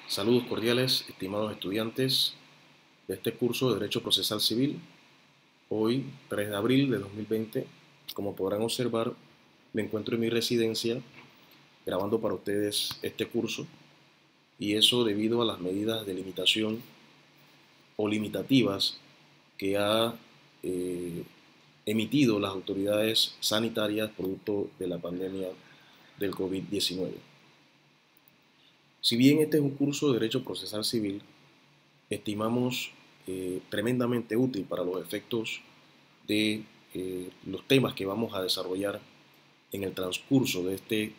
Saludos cordiales, estimados estudiantes de este curso de Derecho Procesal Civil. Hoy, 3 de abril de 2020, como podrán observar, me encuentro en mi residencia grabando para ustedes este curso, y eso debido a las medidas de limitación o limitativas que ha eh, emitido las autoridades sanitarias producto de la pandemia del COVID-19. Si bien este es un curso de Derecho Procesal Civil, estimamos tremendamente útil para los efectos de los temas que vamos a desarrollar en el transcurso de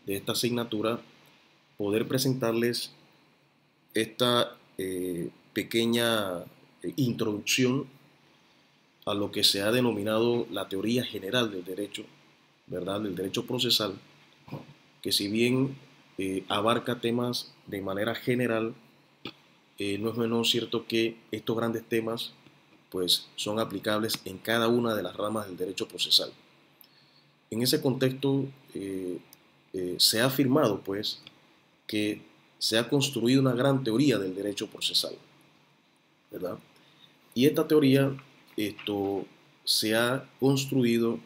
esta asignatura, poder presentarles esta pequeña introducción a lo que se ha denominado la teoría general del derecho, ¿verdad? Del derecho procesal, que si bien abarca temas de manera general, no es menos cierto que estos grandes temas pues son aplicables en cada una de las ramas del derecho procesal. En ese contexto se ha afirmado pues que se ha construido una gran teoría del derecho procesal, ¿verdad? Y esta teoría se ha construido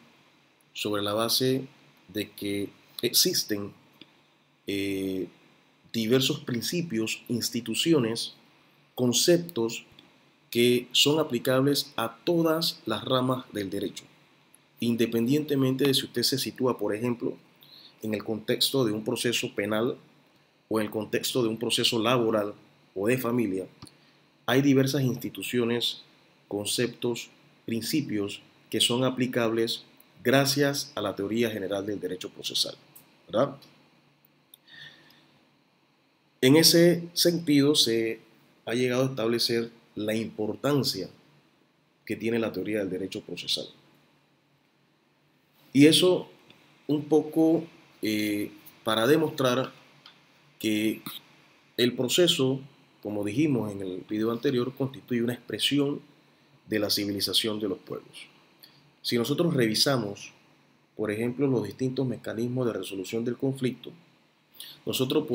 sobre la base de que existen eh, diversos principios, instituciones, conceptos que son aplicables a todas las ramas del derecho, independientemente de si usted se sitúa, por ejemplo, en el contexto de un proceso penal o en el contexto de un proceso laboral o de familia. Hay diversas instituciones, conceptos, principios que son aplicables gracias a la teoría general del derecho procesal, ¿verdad? En ese sentido se ha llegado a establecer la importancia que tiene la teoría del derecho procesal. Y eso un poco para demostrar que el proceso, como dijimos en el video anterior, constituye una expresión de la civilización de los pueblos. Si nosotros revisamos, por ejemplo, los distintos mecanismos de resolución del conflicto, nosotros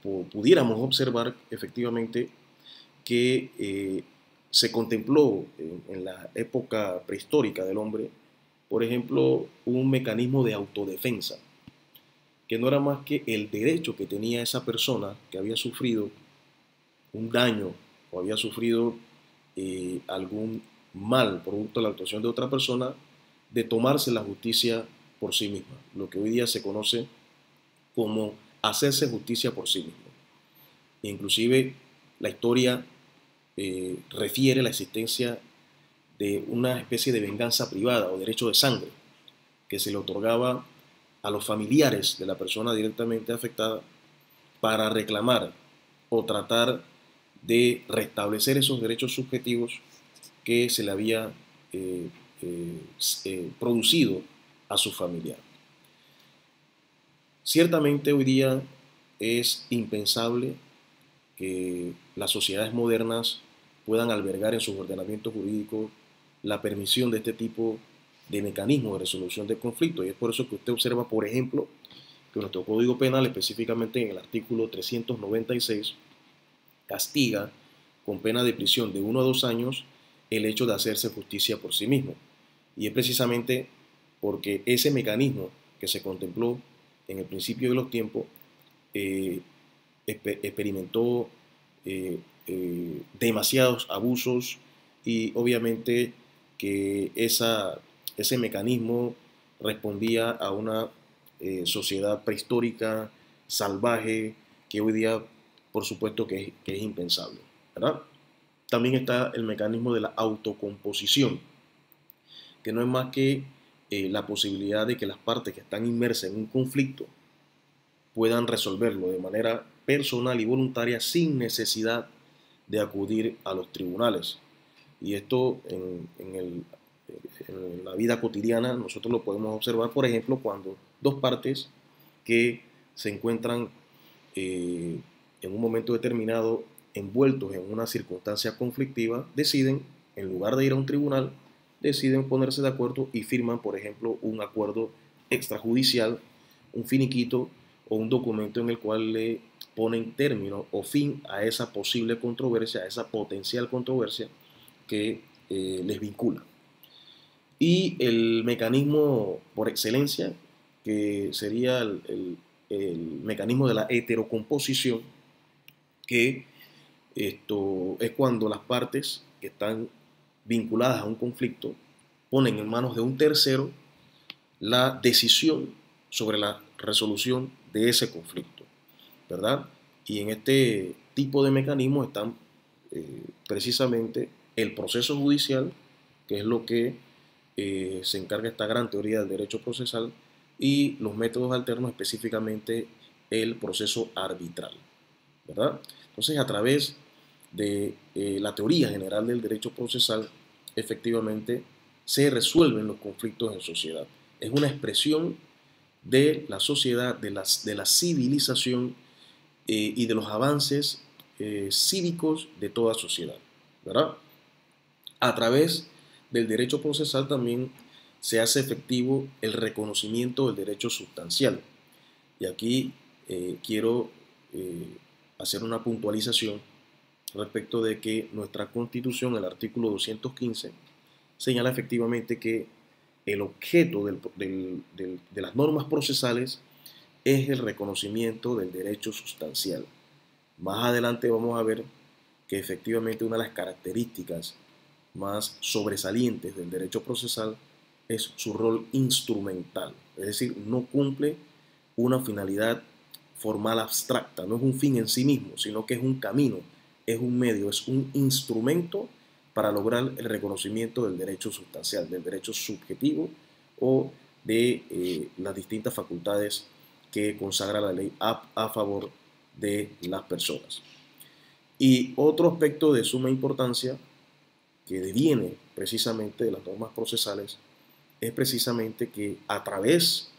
pudiéramos observar efectivamente que se contempló en la época prehistórica del hombre, por ejemplo, un mecanismo de autodefensa, que no era más que el derecho que tenía esa persona que había sufrido un daño o había sufrido algún mal producto de la actuación de otra persona, de tomarse la justicia por sí misma, lo que hoy día se conoce como hacerse justicia por sí mismo. Inclusive la historia refiere la existencia de una especie de venganza privada o derecho de sangre que se le otorgaba a los familiares de la persona directamente afectada para reclamar o tratar de restablecer esos derechos subjetivos que se le había eh, producido a su familiar. Ciertamente hoy día es impensable que las sociedades modernas puedan albergar en sus ordenamientos jurídicos la permisión de este tipo de mecanismos de resolución de conflictos. Y es por eso que usted observa, por ejemplo, que nuestro Código Penal, específicamente en el artículo 396, castiga con pena de prisión de 1 a 2 años el hecho de hacerse justicia por sí mismo. Y es precisamente porque ese mecanismo que se contempló en el principio de los tiempos eh, experimentó demasiados abusos, y obviamente que ese mecanismo respondía a una sociedad prehistórica, salvaje, que hoy día por supuesto que es impensable, ¿verdad? También está el mecanismo de la autocomposición, que no es más que la posibilidad de que las partes que están inmersas en un conflicto puedan resolverlo de manera personal y voluntaria sin necesidad de acudir a los tribunales. Y esto en la vida cotidiana nosotros lo podemos observar, por ejemplo, cuando dos partes que se encuentran en un momento determinado envueltos en una circunstancia conflictiva deciden, en lugar de ir a un tribunal, deciden ponerse de acuerdo y firman, por ejemplo, un acuerdo extrajudicial, un finiquito o un documento en el cual le ponen término o fin a esa posible controversia, a esa potencial controversia que les vincula. Y el mecanismo por excelencia, que sería el mecanismo de la heterocomposición, que esto es cuando las partes que están vinculadas a un conflicto ponen en manos de un tercero la decisión sobre la resolución de ese conflicto, ¿verdad? Y en este tipo de mecanismos están precisamente el proceso judicial, que es lo que se encarga esta gran teoría del derecho procesal, y los métodos alternos, específicamente el proceso arbitral, ¿verdad? Entonces, a través de la teoría general del derecho procesal, efectivamente se resuelven los conflictos en sociedad. Es una expresión de la sociedad, de la civilización y de los avances cívicos de toda sociedad, ¿verdad? A través del derecho procesal también se hace efectivo el reconocimiento del derecho sustancial. Y aquí quiero hacer una puntualización respecto de que nuestra Constitución, el artículo 215, señala efectivamente que el objeto de las normas procesales es el reconocimiento del derecho sustancial. Más adelante vamos a ver que efectivamente una de las características más sobresalientes del derecho procesal es su rol instrumental, es decir, no cumple una finalidad formal abstracta, no es un fin en sí mismo, sino que es un camino, es un medio, es un instrumento para lograr el reconocimiento del derecho sustancial, del derecho subjetivo o de las distintas facultades que consagra la ley a favor de las personas. Y otro aspecto de suma importancia que deviene precisamente de las normas procesales es precisamente que a través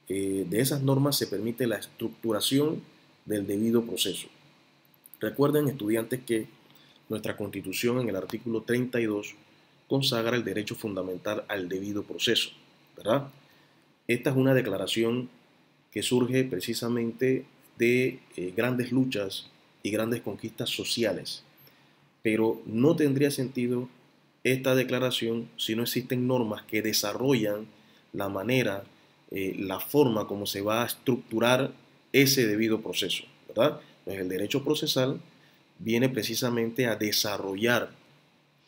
de esas normas se permite la estructuración del debido proceso. Recuerden, estudiantes, que nuestra Constitución en el artículo 32 consagra el derecho fundamental al debido proceso, ¿verdad? Esta es una declaración que surge precisamente de grandes luchas y grandes conquistas sociales, pero no tendría sentido esta declaración si no existen normas que desarrollan la manera, la forma como se va a estructurar ese debido proceso, ¿verdad? Pues el derecho procesal viene precisamente a desarrollar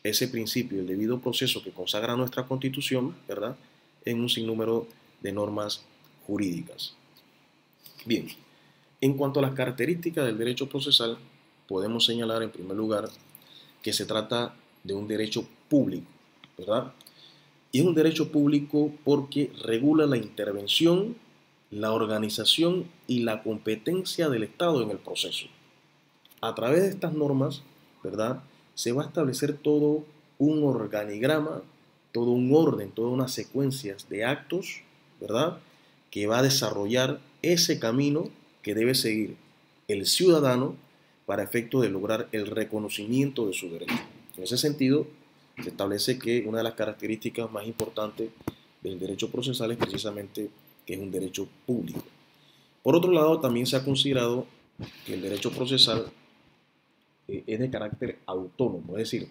ese principio, el debido proceso que consagra nuestra Constitución, ¿verdad?, en un sinnúmero de normas jurídicas. Bien, en cuanto a las características del derecho procesal, podemos señalar en primer lugar que se trata de un derecho público, ¿verdad? Y es un derecho público porque regula la intervención, la organización y la competencia del Estado en el proceso. A través de estas normas, ¿verdad?, se va a establecer todo un organigrama, todo un orden, todas unas secuencias de actos, ¿verdad?, que va a desarrollar ese camino que debe seguir el ciudadano para efecto de lograr el reconocimiento de su derecho. En ese sentido, se establece que una de las características más importantes del derecho procesal es precisamente que es un derecho público. Por otro lado, también se ha considerado que el derecho procesal es de carácter autónomo, es decir,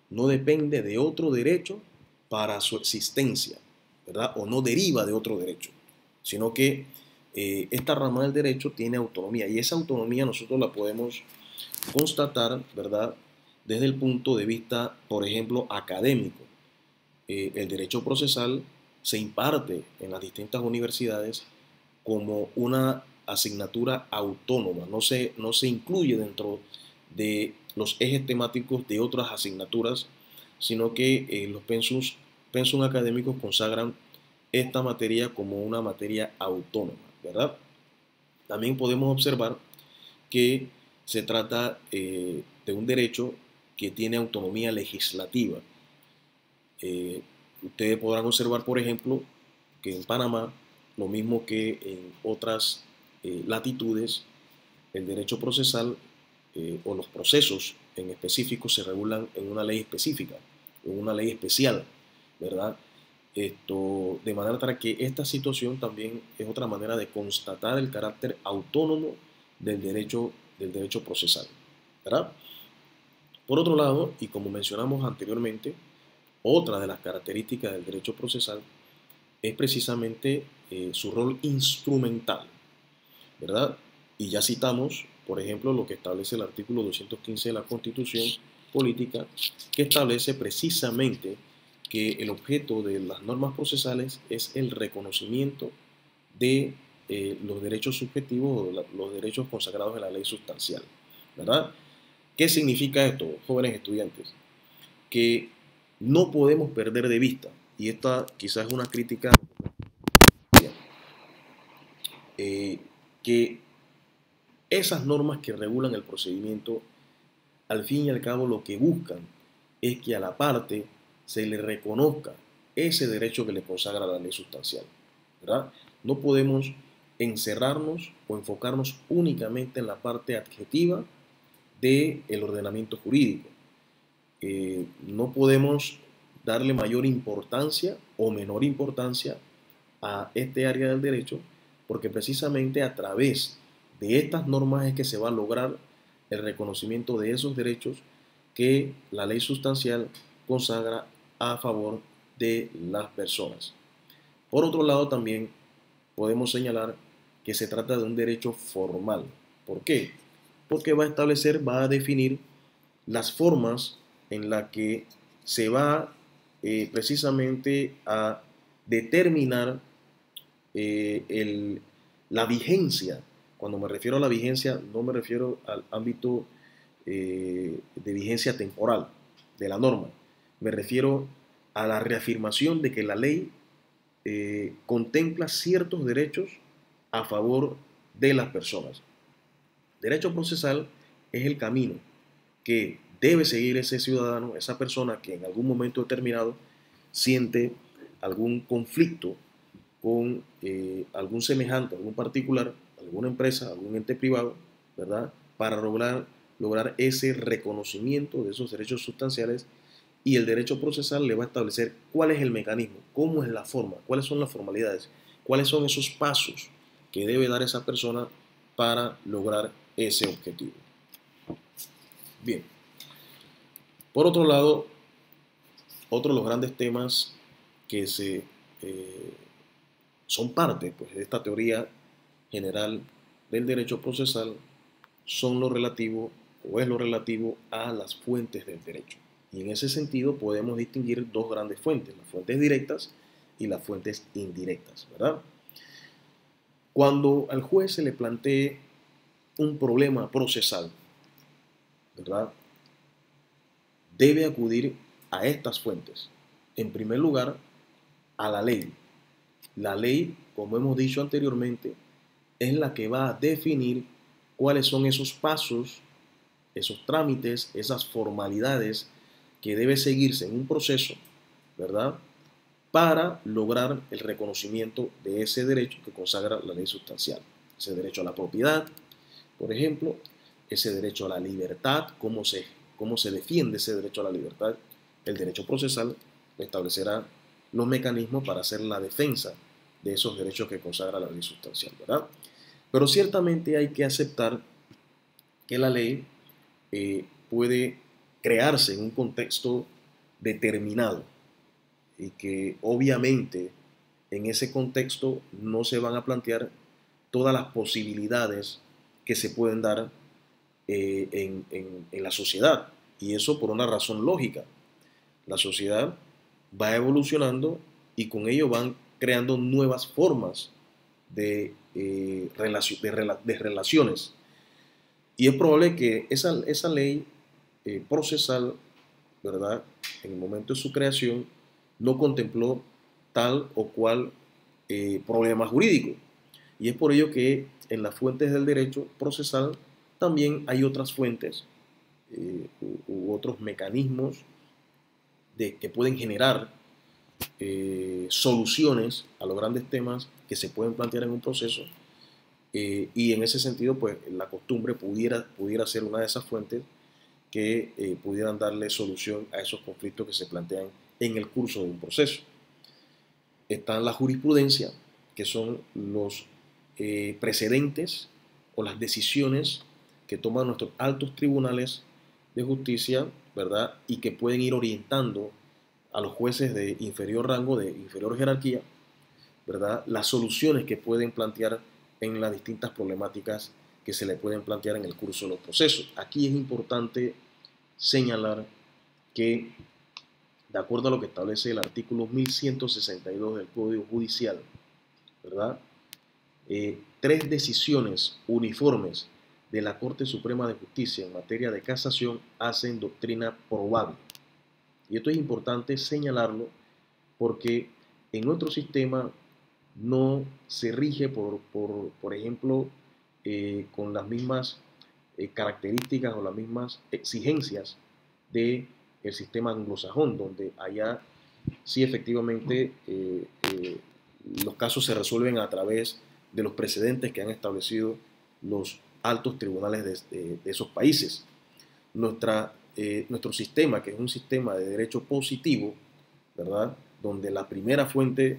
no depende de otro derecho para su existencia, ¿verdad? O no deriva de otro derecho, sino que esta rama del derecho tiene autonomía, y esa autonomía nosotros la podemos constatar, ¿verdad?, desde el punto de vista, por ejemplo, académico. El derecho procesal se imparte en las distintas universidades como una asignatura autónoma, no se incluye dentro de los ejes temáticos de otras asignaturas, sino que los pensum académicos consagran esta materia como una materia autónoma, ¿verdad? También podemos observar que se trata de un derecho que tiene autonomía legislativa. Ustedes podrán observar, por ejemplo, que en Panamá, lo mismo que en otras latitudes, el derecho procesal o los procesos en específico se regulan en una ley específica, en una ley especial, ¿verdad? De manera tal que esta situación también es otra manera de constatar el carácter autónomo del derecho procesal, ¿verdad? Por otro lado, y como mencionamos anteriormente, otra de las características del derecho procesal es precisamente su rol instrumental, ¿verdad? Y ya citamos, por ejemplo, lo que establece el artículo 215 de la Constitución Política, que establece precisamente que el objeto de las normas procesales es el reconocimiento de los derechos subjetivos o los derechos consagrados en la ley sustancial, ¿verdad? ¿Qué significa esto, jóvenes estudiantes? Que no podemos perder de vista, y esta quizás es una crítica, eh, que esas normas que regulan el procedimiento, al fin y al cabo lo que buscan es que a la parte se le reconozca ese derecho que le consagra la ley sustancial, ¿verdad? No podemos encerrarnos o enfocarnos únicamente en la parte adjetiva del ordenamiento jurídico. No podemos darle mayor importancia o menor importancia a este área del derecho, porque precisamente a través de estas normas es que se va a lograr el reconocimiento de esos derechos que la ley sustancial consagra a favor de las personas. Por otro lado, también podemos señalar que se trata de un derecho formal. ¿Por qué? Porque va a establecer, va a definir las formas en las que se va precisamente a determinar la vigencia. Cuando me refiero a la vigencia, no me refiero al ámbito de vigencia temporal de la norma. Me refiero a la reafirmación de que la ley contempla ciertos derechos a favor de las personas. Derecho procesal es el camino que debe seguir ese ciudadano, esa persona que en algún momento determinado siente algún conflicto con algún semejante, algún particular, alguna empresa, algún ente privado, ¿verdad? Para lograr ese reconocimiento de esos derechos sustanciales, y el derecho procesal le va a establecer cuál es el mecanismo, cómo es la forma, cuáles son las formalidades, cuáles son esos pasos que debe dar esa persona para lograr ese objetivo. Bien. Por otro lado, otro de los grandes temas que son parte pues, de esta teoría general del derecho procesal son lo relativo o es lo relativo a las fuentes del derecho. Y en ese sentido podemos distinguir dos grandes fuentes, las fuentes directas y las fuentes indirectas, ¿verdad? Cuando al juez se le plantee un problema procesal, ¿verdad? Debe acudir a estas fuentes. En primer lugar, a la ley. La ley, como hemos dicho anteriormente, es la que va a definir cuáles son esos pasos, esos trámites, esas formalidades que debe seguirse en un proceso, ¿verdad? Para lograr el reconocimiento de ese derecho que consagra la ley sustancial. Ese derecho a la propiedad, por ejemplo, ese derecho a la libertad, cómo se defiende ese derecho a la libertad. El derecho procesal establecerá los mecanismos para hacer la defensa de esos derechos que consagra la ley sustancial, ¿verdad? Pero ciertamente hay que aceptar que la ley puede crearse en un contexto determinado y que obviamente en ese contexto no se van a plantear todas las posibilidades que se pueden dar en la sociedad. Y eso por una razón lógica. La sociedad va evolucionando y con ello van creando nuevas formas de relaciones. Y es probable que esa ley procesal, ¿verdad?, en el momento de su creación, no contempló tal o cual problema jurídico. Y es por ello que en las fuentes del derecho procesal también hay otras fuentes u otros mecanismos que pueden generar soluciones a los grandes temas que se pueden plantear en un proceso. Y en ese sentido, pues la costumbre pudiera ser una de esas fuentes que pudieran darle solución a esos conflictos que se plantean en el curso de un proceso. Está la jurisprudencia, que son los precedentes o las decisiones que toman nuestros altos tribunales de justicia, ¿verdad? Y que pueden ir orientando a los jueces de inferior rango, de inferior jerarquía, ¿verdad? Las soluciones que pueden plantear en las distintas problemáticas que se le pueden plantear en el curso de los procesos. Aquí es importante señalar que, de acuerdo a lo que establece el artículo 1162 del Código Judicial, ¿verdad? Tres decisiones uniformes de la Corte Suprema de Justicia en materia de casación hacen doctrina probable. Y esto es importante señalarlo porque en nuestro sistema no se rige, por ejemplo, con las mismas características o las mismas exigencias del sistema anglosajón, donde allá sí efectivamente los casos se resuelven a través de los precedentes que han establecido los altos tribunales de esos países. Nuestro sistema, que es un sistema de derecho positivo, ¿verdad? Donde la primera fuente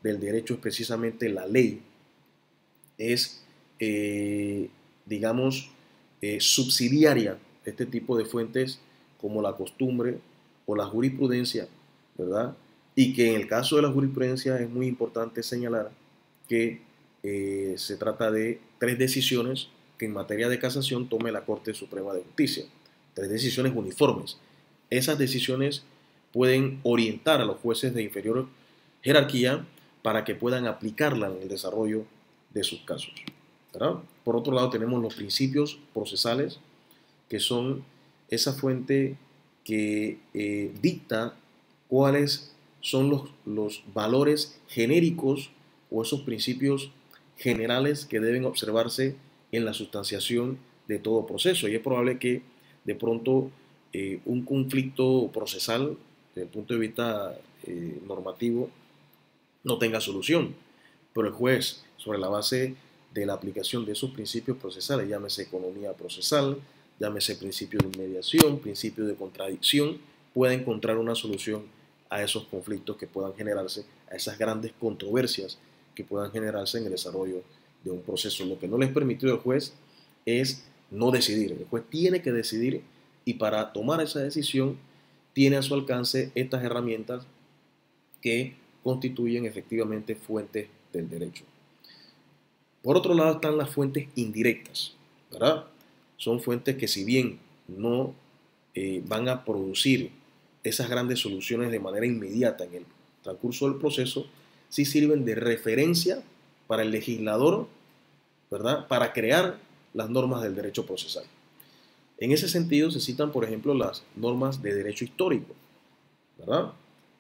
del derecho es precisamente la ley, es, digamos, subsidiaria de este tipo de fuentes como la costumbre o la jurisprudencia, ¿verdad? Y que en el caso de la jurisprudencia es muy importante señalar que se trata de tres decisiones que en materia de casación tome la Corte Suprema de Justicia, tres decisiones uniformes. Esas decisiones pueden orientar a los jueces de inferior jerarquía para que puedan aplicarla en el desarrollo de sus casos, ¿verdad? Por otro lado, tenemos los principios procesales, que son esa fuente que dicta cuáles son los valores genéricos o esos principios generales que deben observarse en la sustanciación de todo proceso. Y es probable que de pronto un conflicto procesal, desde el punto de vista normativo, no tenga solución, pero el juez, sobre la base de la aplicación de esos principios procesales, llámese economía procesal, llámese principio de inmediación, principio de contradicción, puede encontrar una solución a esos conflictos que puedan generarse, a esas grandes controversias que puedan generarse en el desarrollo de un proceso. Lo que no les permitió al juez es no decidir. El juez tiene que decidir y para tomar esa decisión tiene a su alcance estas herramientas que constituyen efectivamente fuentes del derecho. Por otro lado están las fuentes indirectas, ¿verdad? Son fuentes que si bien no van a producir esas grandes soluciones de manera inmediata en el transcurso del proceso, sí sirven de referencia para el legislador, ¿verdad? Para crear las normas del derecho procesal. En ese sentido se citan, por ejemplo, las normas de derecho histórico, ¿verdad?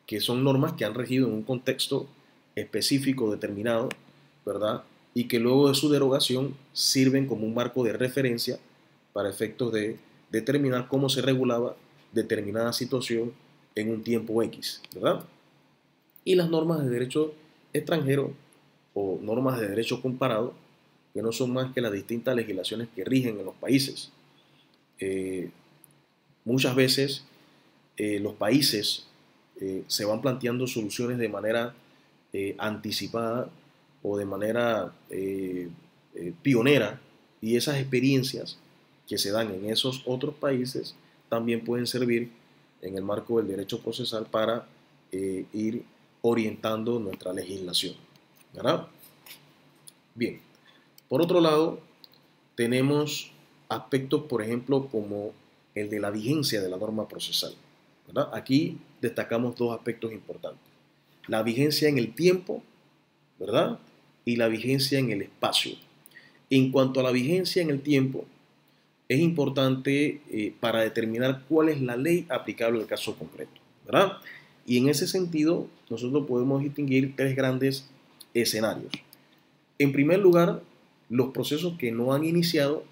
Que son normas que han regido en un contexto específico determinado, ¿verdad? Y que luego de su derogación sirven como un marco de referencia para efectos de determinar cómo se regulaba determinada situación en un tiempo X, ¿verdad? Y las normas de derecho extranjero o normas de derecho comparado, que no son más que las distintas legislaciones que rigen en los países. Muchas veces los países se van planteando soluciones de manera anticipada o de manera pionera, y esas experiencias que se dan en esos otros países también pueden servir en el marco del derecho procesal para ir orientando nuestra legislación, ¿verdad? Bien, por otro lado, tenemos aspectos, por ejemplo, como el de la vigencia de la norma procesal, ¿verdad? Aquí destacamos dos aspectos importantes: la vigencia en el tiempo, ¿verdad? Y la vigencia en el espacio. En cuanto a la vigencia en el tiempo, es importante para determinar cuál es la ley aplicable al caso concreto, ¿verdad? Y en ese sentido, nosotros podemos distinguir tres grandes escenarios. En primer lugar, los procesos que no han iniciado,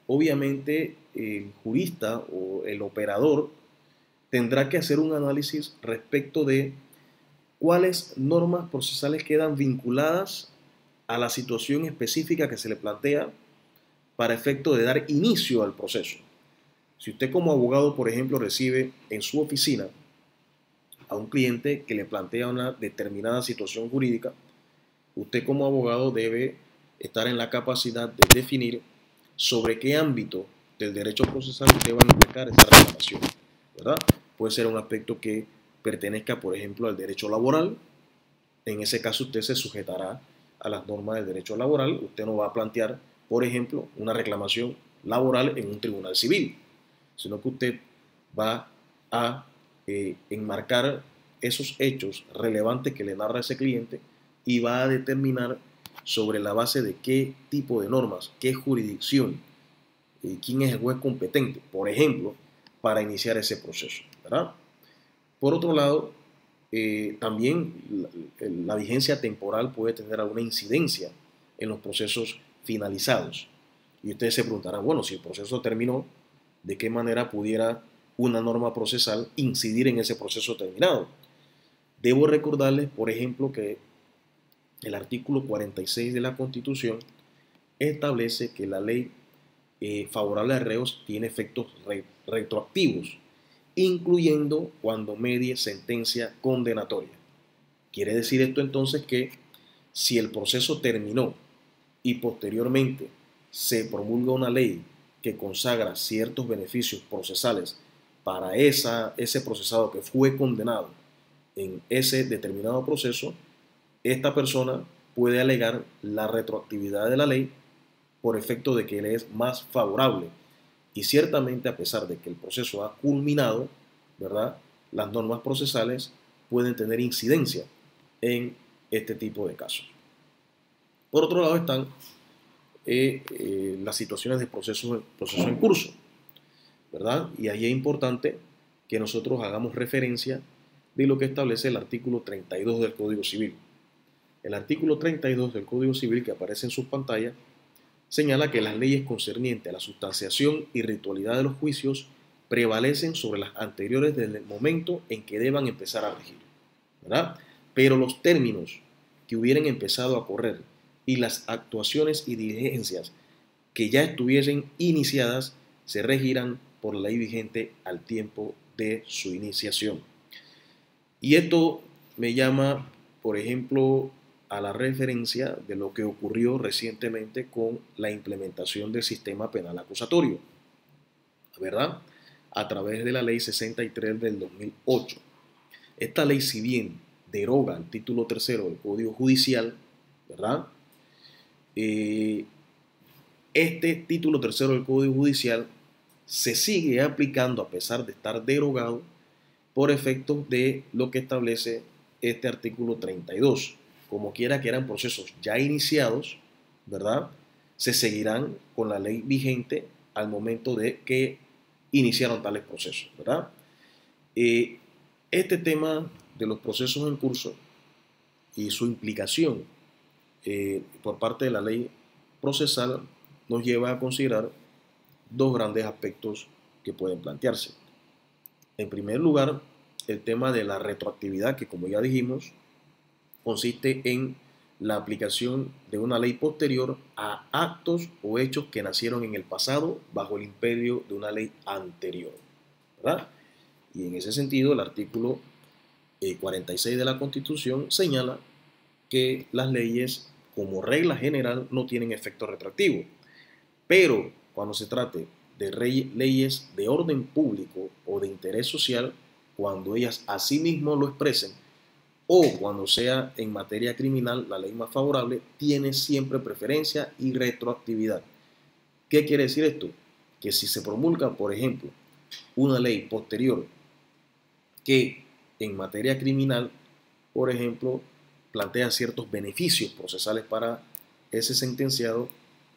obviamente el jurista o el operador tendrá que hacer un análisis respecto de cuáles normas procesales quedan vinculadas a la situación específica que se le plantea para efecto de dar inicio al proceso. Si usted como abogado, por ejemplo, recibe en su oficina a un cliente que le plantea una determinada situación jurídica, usted como abogado debe estar en la capacidad de definir sobre qué ámbito del derecho procesal usted va a aplicar esa reclamación, ¿verdad? Puede ser un aspecto que pertenezca, por ejemplo, al derecho laboral. En ese caso usted se sujetará a las normas del derecho laboral. Usted no va a plantear, por ejemplo, una reclamación laboral en un tribunal civil, sino que usted va a enmarcar esos hechos relevantes que le narra ese cliente y va a determinar sobre la base de qué tipo de normas, qué jurisdicción, quién es el juez competente, por ejemplo, para iniciar ese proceso, ¿verdad? Por otro lado, también la vigencia temporal puede tener alguna incidencia en los procesos finalizados. Y ustedes se preguntarán, bueno, si el proceso terminó, ¿de qué manera pudiera una norma procesal incidir en ese proceso terminado? Debo recordarles, por ejemplo, que el artículo 46 de la Constitución establece que la ley favorable a reos tiene efectos retroactivos, incluyendo cuando medie sentencia condenatoria. Quiere decir esto entonces que si el proceso terminó y posteriormente se promulga una ley que consagra ciertos beneficios procesales para ese procesado que fue condenado en ese determinado proceso, esta persona puede alegar la retroactividad de la ley por efecto de que le es más favorable. Y ciertamente, a pesar de que el proceso ha culminado, ¿verdad?, las normas procesales pueden tener incidencia en este tipo de casos. Por otro lado están las situaciones de proceso en curso, ¿verdad? Y ahí es importante que nosotros hagamos referencia de lo que establece el artículo 32 del Código Civil. El artículo 32 del Código Civil, que aparece en sus pantallas, señala que las leyes concernientes a la sustanciación y ritualidad de los juicios prevalecen sobre las anteriores desde el momento en que deban empezar a regir, ¿verdad? Pero los términos que hubieran empezado a correr y las actuaciones y diligencias que ya estuviesen iniciadas se regirán por la ley vigente al tiempo de su iniciación. Y esto me llama, por ejemplo, a la referencia de lo que ocurrió recientemente con la implementación del sistema penal acusatorio, ¿verdad? A través de la ley 63 del 2008. Esta ley, si bien deroga el título tercero del Código Judicial, ¿verdad? Este título tercero del Código Judicial se sigue aplicando a pesar de estar derogado por efectos de lo que establece este artículo 32. Como quiera que eran procesos ya iniciados, ¿verdad?, se seguirán con la ley vigente al momento de que iniciaron tales procesos, ¿verdad? Este tema de los procesos en curso y su implicación por parte de la ley procesal nos lleva a considerar dos grandes aspectos que pueden plantearse. En primer lugar, el tema de la retroactividad, que como ya dijimos, consiste en la aplicación de una ley posterior a actos o hechos que nacieron en el pasado bajo el imperio de una ley anterior, ¿verdad? Y en ese sentido, el artículo 46 de la Constitución señala que las leyes, como regla general, no tienen efecto retroactivo. Pero cuando se trate de leyes de orden público o de interés social, cuando ellas asimismo lo expresen, o cuando sea en materia criminal la ley más favorable, tiene siempre preferencia y retroactividad. ¿Qué quiere decir esto? Que si se promulga, por ejemplo, una ley posterior que en materia criminal, por ejemplo, plantea ciertos beneficios procesales para ese sentenciado,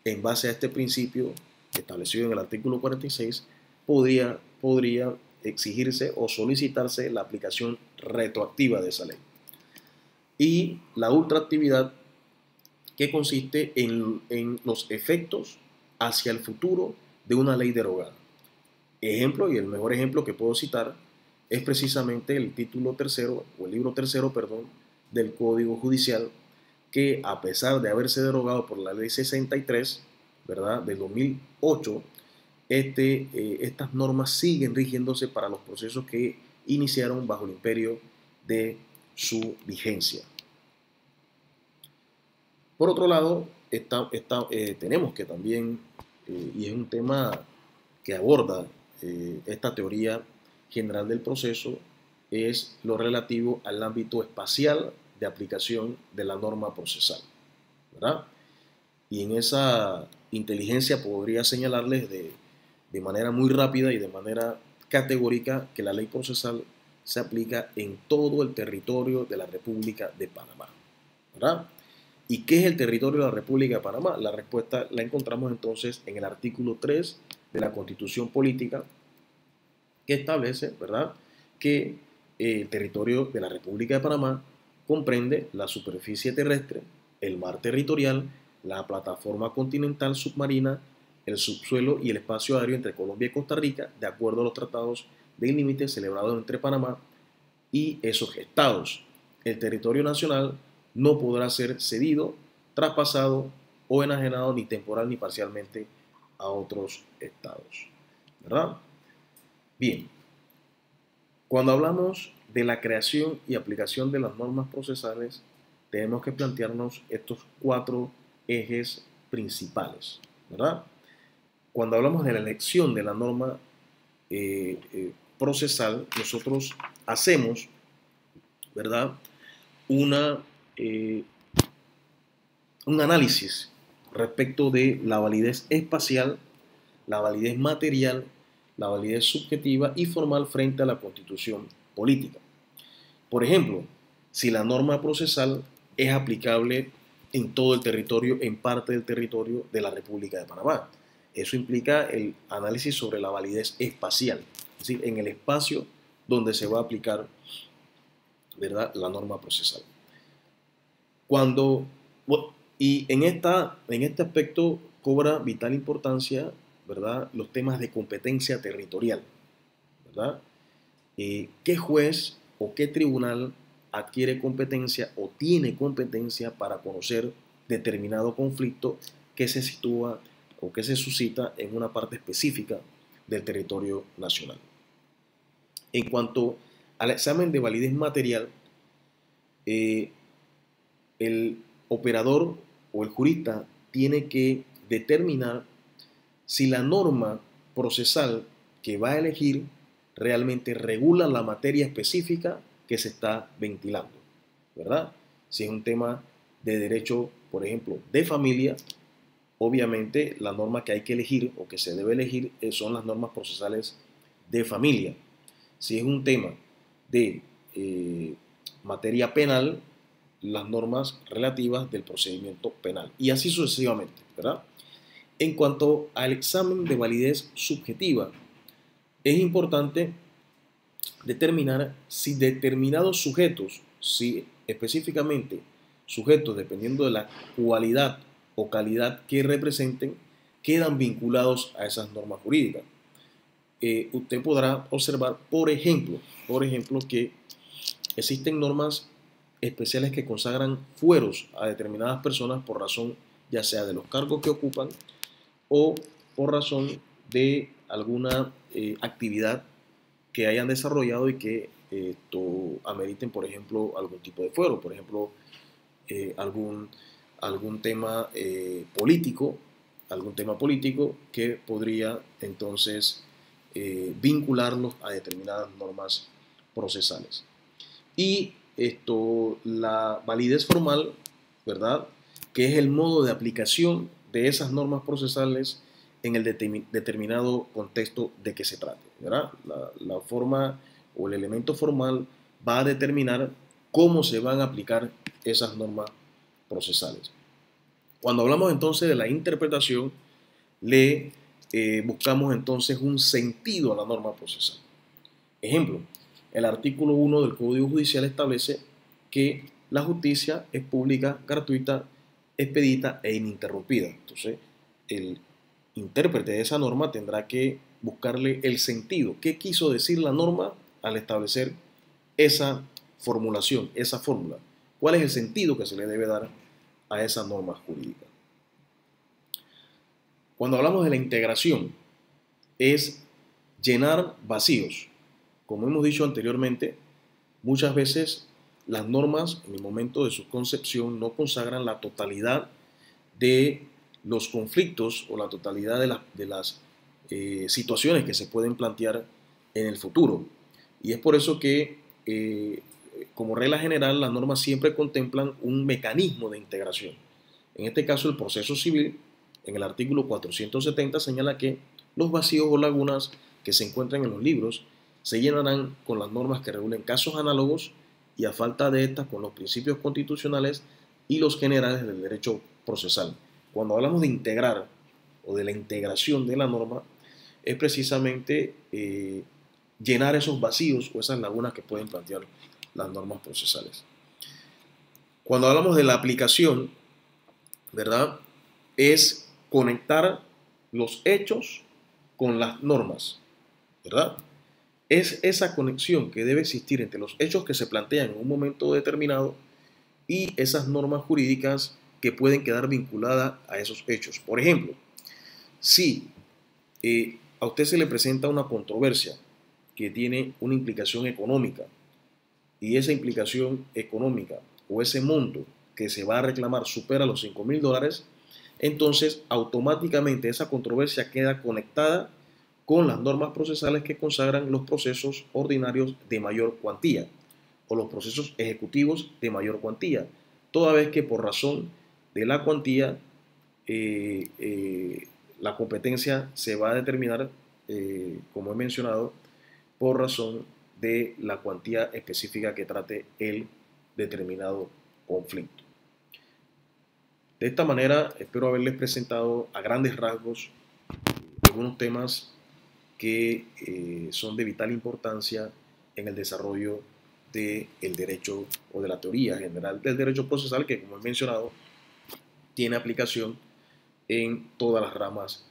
en base a este principio establecido en el artículo 46, podría exigirse o solicitarse la aplicación retroactiva de esa ley. Y la ultraactividad, que consiste en los efectos hacia el futuro de una ley derogada. Ejemplo, y el mejor ejemplo que puedo citar, es precisamente el título tercero, o el libro tercero, perdón, del Código Judicial, que a pesar de haberse derogado por la ley 63, ¿verdad?, del 2008, estas normas siguen rigiéndose para los procesos que iniciaron bajo el imperio de su vigencia. Por otro lado, tenemos que también y es un tema que aborda esta teoría general del proceso, es lo relativo al ámbito espacial de aplicación de la norma procesal, ¿verdad? Y en esa inteligencia podría señalarles de manera muy rápida y de manera categórica que la ley procesal se aplica en todo el territorio de la República de Panamá, ¿verdad? ¿Y qué es el territorio de la República de Panamá? La respuesta la encontramos entonces en el artículo 3 de la Constitución Política, que establece, ¿verdad?, que el territorio de la República de Panamá comprende la superficie terrestre, el mar territorial, la plataforma continental submarina, el subsuelo y el espacio aéreo entre Colombia y Costa Rica, de acuerdo a los tratados de límites celebrados entre Panamá y esos estados. El territorio nacional no podrá ser cedido, traspasado o enajenado ni temporal ni parcialmente a otros estados, ¿verdad? Bien, cuando hablamos de la creación y aplicación de las normas procesales, tenemos que plantearnos estos 4 ejes principales, ¿verdad? Cuando hablamos de la elección de la norma procesal, nosotros hacemos, ¿verdad?, una, eh, un análisis respecto de la validez espacial, la validez material, la validez subjetiva y formal frente a la Constitución política. Por ejemplo, si la norma procesal es aplicable en todo el territorio, en parte del territorio de la República de Panamá. Eso implica el análisis sobre la validez espacial, es decir, en el espacio donde se va a aplicar, ¿verdad?, la norma procesal. Cuando, y en este aspecto cobra vital importancia, ¿verdad?, los temas de competencia territorial, ¿verdad? ¿Qué juez o qué tribunal adquiere competencia o tiene competencia para conocer determinado conflicto que se sitúa o que se suscita en una parte específica del territorio nacional? En cuanto al examen de validez material, el operador o el jurista tiene que determinar si la norma procesal que va a elegir realmente regula la materia específica que se está ventilando, ¿verdad? Si es un tema de derecho, por ejemplo, de familia, obviamente la norma que hay que elegir o que se debe elegir son las normas procesales de familia. Si es un tema de materia penal, las normas relativas del procedimiento penal y así sucesivamente, ¿verdad? En cuanto al examen de validez subjetiva, es importante determinar si determinados sujetos, si específicamente sujetos, dependiendo de la cualidad o calidad que representen, quedan vinculados a esas normas jurídicas. Usted podrá observar, por ejemplo, que existen normas especiales que consagran fueros a determinadas personas por razón ya sea de los cargos que ocupan o por razón de alguna actividad que hayan desarrollado y que ameriten, por ejemplo, algún tipo de fuero, por ejemplo, algún tema político que podría entonces vincularlos a determinadas normas procesales. Y la validez formal, ¿verdad?, que es el modo de aplicación de esas normas procesales en el determinado contexto de que se trate, ¿verdad? La forma o el elemento formal va a determinar cómo se van a aplicar esas normas procesales. Cuando hablamos entonces de la interpretación, buscamos entonces un sentido a la norma procesal. Ejemplo, el artículo 1 del Código Judicial establece que la justicia es pública, gratuita, expedita e ininterrumpida. Entonces, el intérprete de esa norma tendrá que buscarle el sentido. ¿Qué quiso decir la norma al establecer esa formulación, esa fórmula? ¿Cuál es el sentido que se le debe dar a esa norma jurídica? Cuando hablamos de la integración, es llenar vacíos. Como hemos dicho anteriormente, muchas veces las normas en el momento de su concepción no consagran la totalidad de los conflictos o la totalidad de las situaciones que se pueden plantear en el futuro. Y es por eso que, como regla general, las normas siempre contemplan un mecanismo de integración. En este caso, el proceso civil, en el artículo 470, señala que los vacíos o lagunas que se encuentran en los libros se llenarán con las normas que regulen casos análogos y, a falta de estas, con los principios constitucionales y los generales del derecho procesal. Cuando hablamos de integrar o de la integración de la norma, es precisamente llenar esos vacíos o esas lagunas que pueden plantear las normas procesales. Cuando hablamos de la aplicación, ¿verdad? Es conectar los hechos con las normas, ¿verdad? Es esa conexión que debe existir entre los hechos que se plantean en un momento determinado y esas normas jurídicas que pueden quedar vinculadas a esos hechos. Por ejemplo, si a usted se le presenta una controversia que tiene una implicación económica y esa implicación económica o ese monto que se va a reclamar supera los $5.000, entonces automáticamente esa controversia queda conectada con las normas procesales que consagran los procesos ordinarios de mayor cuantía o los procesos ejecutivos de mayor cuantía, toda vez que por razón de la cuantía la competencia se va a determinar, como he mencionado, por razón de la cuantía específica que trate el determinado conflicto. De esta manera, espero haberles presentado a grandes rasgos algunos temas que son de vital importancia en el desarrollo del derecho o de la teoría general del derecho procesal, que, como he mencionado, tiene aplicación en todas las ramas